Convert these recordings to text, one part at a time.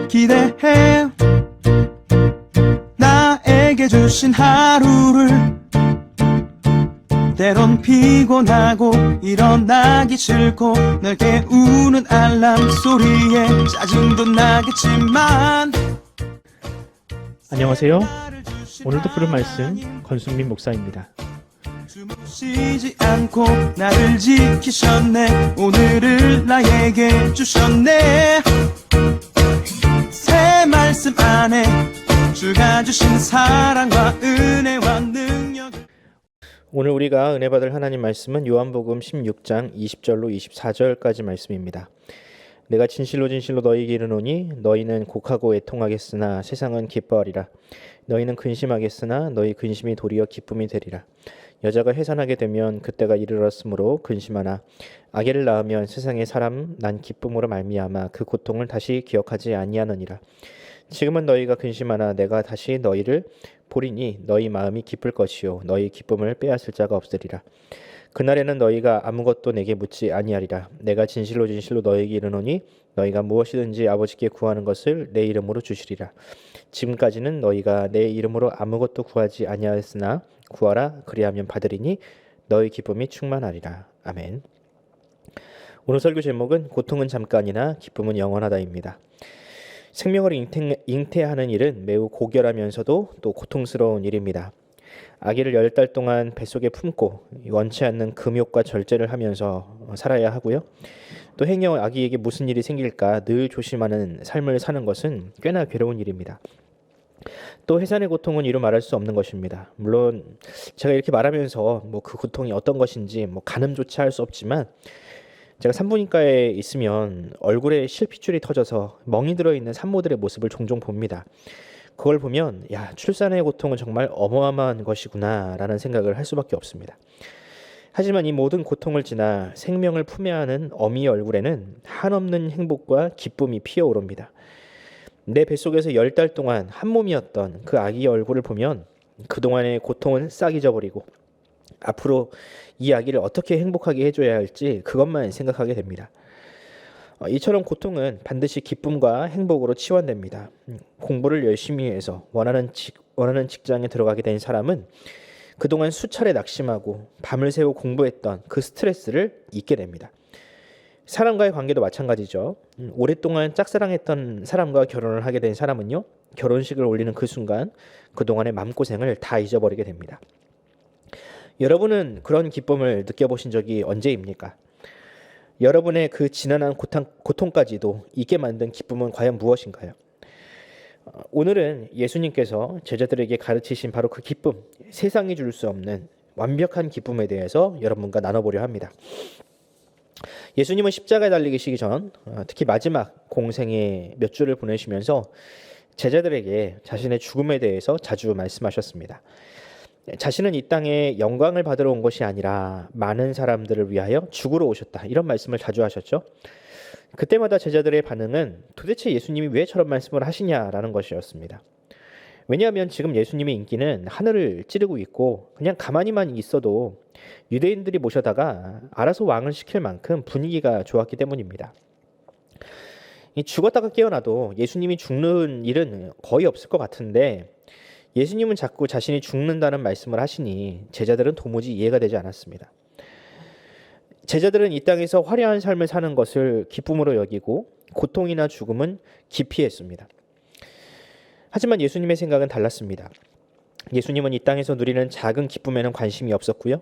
기대해 나에게 주신 하루를 때론 피곤하고 일어나기 싫고 널 깨우는 알람 소리에 짜증도 나겠지만 안녕하세요. 오늘도 부른 말씀 권순민 목사입니다. 쉬지 않고 나를 지키셨네. 오늘을 나에게 주셨네. 새 말씀 안에 주가 주신 사랑과 은혜와 능력. 오늘 우리가 은혜 받을 하나님 말씀은 요한복음 16장 20절로 24절까지 말씀입니다. 내가 진실로 진실로 너희에게 이르노니 너희는 곡하고 애통하겠으나 세상은 기뻐하리라. 너희는 근심하겠으나 너희 근심이 도리어 기쁨이 되리라. 여자가 해산하게 되면 그때가 이르렀으므로 근심하나 아기를 낳으면 세상의 사람 난 기쁨으로 말미암아 그 고통을 다시 기억하지 아니하느니라. 지금은 너희가 근심하나 내가 다시 너희를 보리니 너희 마음이 기쁠 것이요 너희 기쁨을 빼앗을 자가 없으리라. 그날에는 너희가 아무것도 내게 묻지 아니하리라. 내가 진실로 진실로 너희에게 이르노니 너희가 무엇이든지 아버지께 구하는 것을 내 이름으로 주시리라. 지금까지는 너희가 내 이름으로 아무것도 구하지 아니하였으나 구하라 그리하면 받으리니 너희 기쁨이 충만하리라. 아멘. 오늘 설교 제목은 고통은 잠깐이나 기쁨은 영원하다입니다. 생명을 잉태하는 일은 매우 고결하면서도 또 고통스러운 일입니다. 아기를 10달 동안 뱃속에 품고 원치 않는 금욕과 절제를 하면서 살아야 하고요. 또 행여 아기에게 무슨 일이 생길까 늘 조심하는 삶을 사는 것은 꽤나 괴로운 일입니다. 또 해산의 고통은 이루 말할 수 없는 것입니다. 물론 제가 이렇게 말하면서 그 고통이 어떤 것인지 가늠조차 할 수 없지만 제가 산부인과에 있으면 얼굴에 실핏줄이 터져서 멍이 들어있는 산모들의 모습을 종종 봅니다. 그걸 보면 출산의 고통은 정말 어마어마한 것이구나 라는 생각을 할 수밖에 없습니다. 하지만 이 모든 고통을 지나 생명을 품에 안은 어미의 얼굴에는 한없는 행복과 기쁨이 피어오릅니다. 내 뱃속에서 10달 동안 한 몸이었던 그 아기의 얼굴을 보면 그동안의 고통은 싹 잊어버리고 앞으로 이 아기를 어떻게 행복하게 해줘야 할지 그것만 생각하게 됩니다. 이처럼 고통은 반드시 기쁨과 행복으로 치환됩니다. 공부를 열심히 해서 원하는 직장에 들어가게 된 사람은 그동안 수차례 낙심하고 밤을 새워 공부했던 그 스트레스를 잊게 됩니다. 사람과의 관계도 마찬가지죠. 오랫동안 짝사랑했던 사람과 결혼을 하게 된 사람은요, 결혼식을 올리는 그 순간 그동안의 마음고생을 다 잊어버리게 됩니다. 여러분은 그런 기쁨을 느껴보신 적이 언제입니까? 여러분의 그 지난한 고통까지도 잊게 만든 기쁨은 과연 무엇인가요? 오늘은 예수님께서 제자들에게 가르치신 바로 그 기쁨, 세상이 줄 수 없는 완벽한 기쁨에 대해서 여러분과 나눠보려 합니다. 예수님은 십자가에 달리시기 전 특히 마지막 공생의 몇 주를 보내시면서 제자들에게 자신의 죽음에 대해서 자주 말씀하셨습니다. 자신은 이 땅에 영광을 받으러 온 것이 아니라 많은 사람들을 위하여 죽으러 오셨다. 이런 말씀을 자주 하셨죠. 그때마다 제자들의 반응은 도대체 예수님이 왜 저런 말씀을 하시냐라는 것이었습니다. 왜냐하면 지금 예수님의 인기는 하늘을 찌르고 있고 그냥 가만히만 있어도 유대인들이 모셔다가 알아서 왕을 시킬 만큼 분위기가 좋았기 때문입니다. 죽었다가 깨어나도 예수님이 죽는 일은 거의 없을 것 같은데 예수님은 자꾸 자신이 죽는다는 말씀을 하시니 제자들은 도무지 이해가 되지 않았습니다. 제자들은 이 땅에서 화려한 삶을 사는 것을 기쁨으로 여기고 고통이나 죽음은 기피했습니다. 하지만 예수님의 생각은 달랐습니다. 예수님은 이 땅에서 누리는 작은 기쁨에는 관심이 없었고요.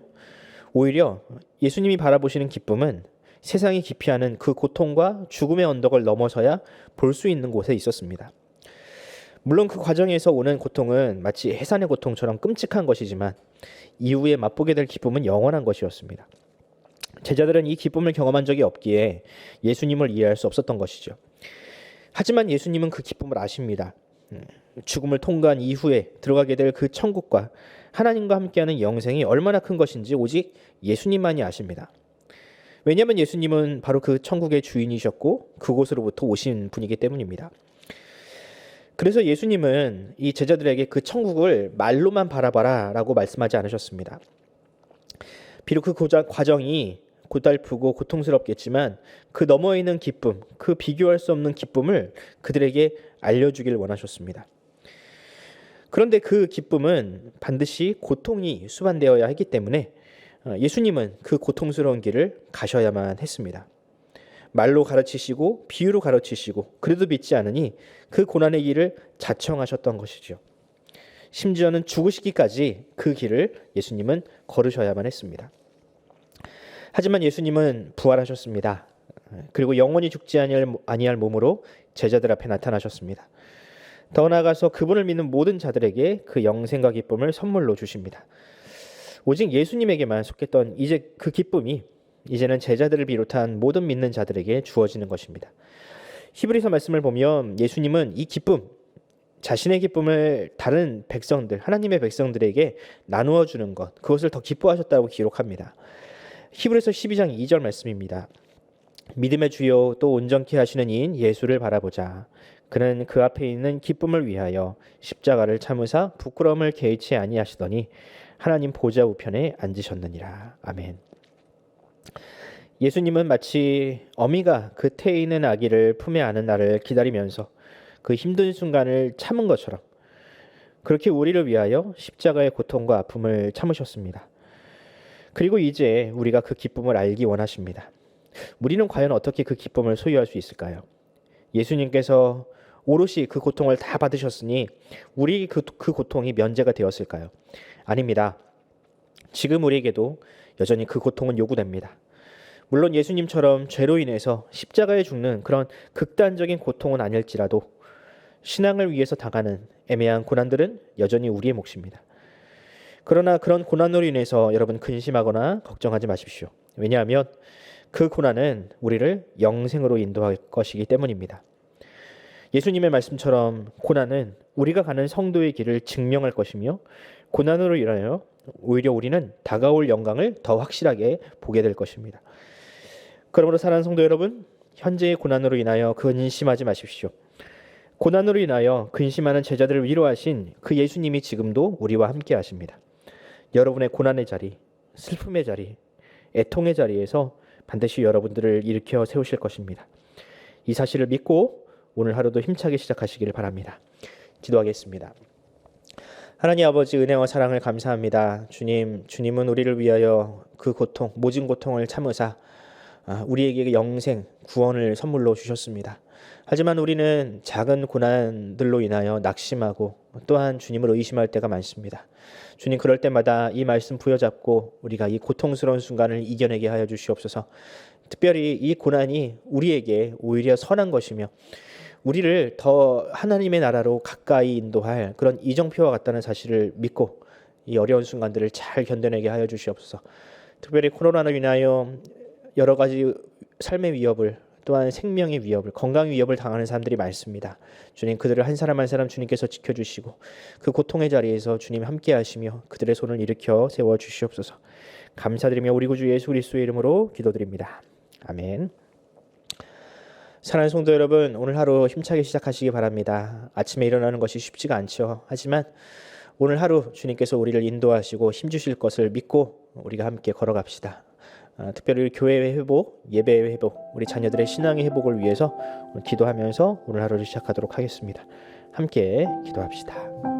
오히려 예수님이 바라보시는 기쁨은 세상이 기피하는 그 고통과 죽음의 언덕을 넘어서야 볼 수 있는 곳에 있었습니다. 물론 그 과정에서 오는 고통은 마치 해산의 고통처럼 끔찍한 것이지만 이후에 맛보게 될 기쁨은 영원한 것이었습니다. 제자들은 이 기쁨을 경험한 적이 없기에 예수님을 이해할 수 없었던 것이죠. 하지만 예수님은 그 기쁨을 아십니다. 죽음을 통과한 이후에 들어가게 될 그 천국과 하나님과 함께하는 영생이 얼마나 큰 것인지 오직 예수님만이 아십니다. 왜냐하면 예수님은 바로 그 천국의 주인이셨고 그곳으로부터 오신 분이기 때문입니다. 그래서 예수님은 이 제자들에게 그 천국을 말로만 바라봐라 라고 말씀하지 않으셨습니다. 비록 그 과정이 고달프고 고통스럽겠지만 그 너머에 있는 기쁨, 그 비교할 수 없는 기쁨을 그들에게 알려주길 원하셨습니다. 그런데 그 기쁨은 반드시 고통이 수반되어야 했기 때문에 예수님은 그 고통스러운 길을 가셔야만 했습니다. 말로 가르치시고 비유로 가르치시고 그래도 믿지 않으니 그 고난의 길을 자청하셨던 것이죠. 심지어는 죽으시기까지 그 길을 예수님은 걸으셔야만 했습니다. 하지만 예수님은 부활하셨습니다. 그리고 영원히 죽지 아니할 몸으로 제자들 앞에 나타나셨습니다. 더 나아가서 그분을 믿는 모든 자들에게 그 영생과 기쁨을 선물로 주십니다. 오직 예수님에게만 속했던 이제 그 기쁨이 이제는 제자들을 비롯한 모든 믿는 자들에게 주어지는 것입니다. 히브리서 말씀을 보면 예수님은 이 기쁨, 자신의 기쁨을 다른 백성들, 하나님의 백성들에게 나누어 주는 것, 그것을 더 기뻐하셨다고 기록합니다. 히브리서 12장 2절 말씀입니다. 믿음의 주요 또 온전케 하시는 이인 예수를 바라보자. 그는 그 앞에 있는 기쁨을 위하여 십자가를 참으사 부끄러움을 개의치 아니하시더니 하나님 보좌 우편에 앉으셨느니라. 아멘. 예수님은 마치 어미가 그 태에 있는 아기를 품에 안은 날을 기다리면서 그 힘든 순간을 참은 것처럼 그렇게 우리를 위하여 십자가의 고통과 아픔을 참으셨습니다. 그리고 이제 우리가 그 기쁨을 알기 원하십니다. 우리는 과연 어떻게 그 기쁨을 소유할 수 있을까요? 예수님께서 오롯이 그 고통을 다 받으셨으니 우리 그 고통이 면제가 되었을까요? 아닙니다. 지금 우리에게도 여전히 그 고통은 요구됩니다. 물론 예수님처럼 죄로 인해서 십자가에 죽는 그런 극단적인 고통은 아닐지라도 신앙을 위해서 당하는 애매한 고난들은 여전히 우리의 몫입니다. 그러나 그런 고난으로 인해서 여러분 근심하거나 걱정하지 마십시오. 왜냐하면 그 고난은 우리를 영생으로 인도할 것이기 때문입니다. 예수님의 말씀처럼 고난은 우리가 가는 성도의 길을 증명할 것이며 고난으로 인하여 오히려 우리는 다가올 영광을 더 확실하게 보게 될 것입니다. 그러므로 사랑하는 성도 여러분, 현재의 고난으로 인하여 근심하지 마십시오. 고난으로 인하여 근심하는 제자들을 위로하신 그 예수님이 지금도 우리와 함께 하십니다. 여러분의 고난의 자리, 슬픔의 자리, 애통의 자리에서 반드시 여러분들을 일으켜 세우실 것입니다. 이 사실을 믿고 오늘 하루도 힘차게 시작하시기를 바랍니다. 기도하겠습니다. 하나님 아버지, 은혜와 사랑을 감사합니다. 주님은 우리를 위하여 그 고통, 모진 고통을 참으사 우리에게 영생, 구원을 선물로 주셨습니다. 하지만 우리는 작은 고난들로 인하여 낙심하고 또한 주님을 의심할 때가 많습니다. 주님, 그럴 때마다 이 말씀 부여잡고 우리가 이 고통스러운 순간을 이겨내게 하여 주시옵소서. 특별히 이 고난이 우리에게 오히려 선한 것이며 우리를 더 하나님의 나라로 가까이 인도할 그런 이정표와 같다는 사실을 믿고 이 어려운 순간들을 잘 견뎌내게 하여 주시옵소서. 특별히 코로나로 인하여 여러 가지 삶의 위협을, 또한 생명의 위협을, 건강 위협을 당하는 사람들이 많습니다. 주님, 그들을 한 사람 한 사람 주님께서 지켜주시고 그 고통의 자리에서 주님 함께 하시며 그들의 손을 일으켜 세워 주시옵소서. 감사드리며 우리 구주 예수 그리스도의 이름으로 기도드립니다. 아멘. 사랑하는 성도 여러분, 오늘 하루 힘차게 시작하시기 바랍니다. 아침에 일어나는 것이 쉽지가 않죠. 하지만 오늘 하루 주님께서 우리를 인도하시고 힘주실 것을 믿고 우리가 함께 걸어갑시다. 특별히 교회의 회복, 예배의 회복, 우리 자녀들의 신앙의 회복을 위해서 기도하면서 오늘 하루를 시작하도록 하겠습니다. 함께 기도합시다.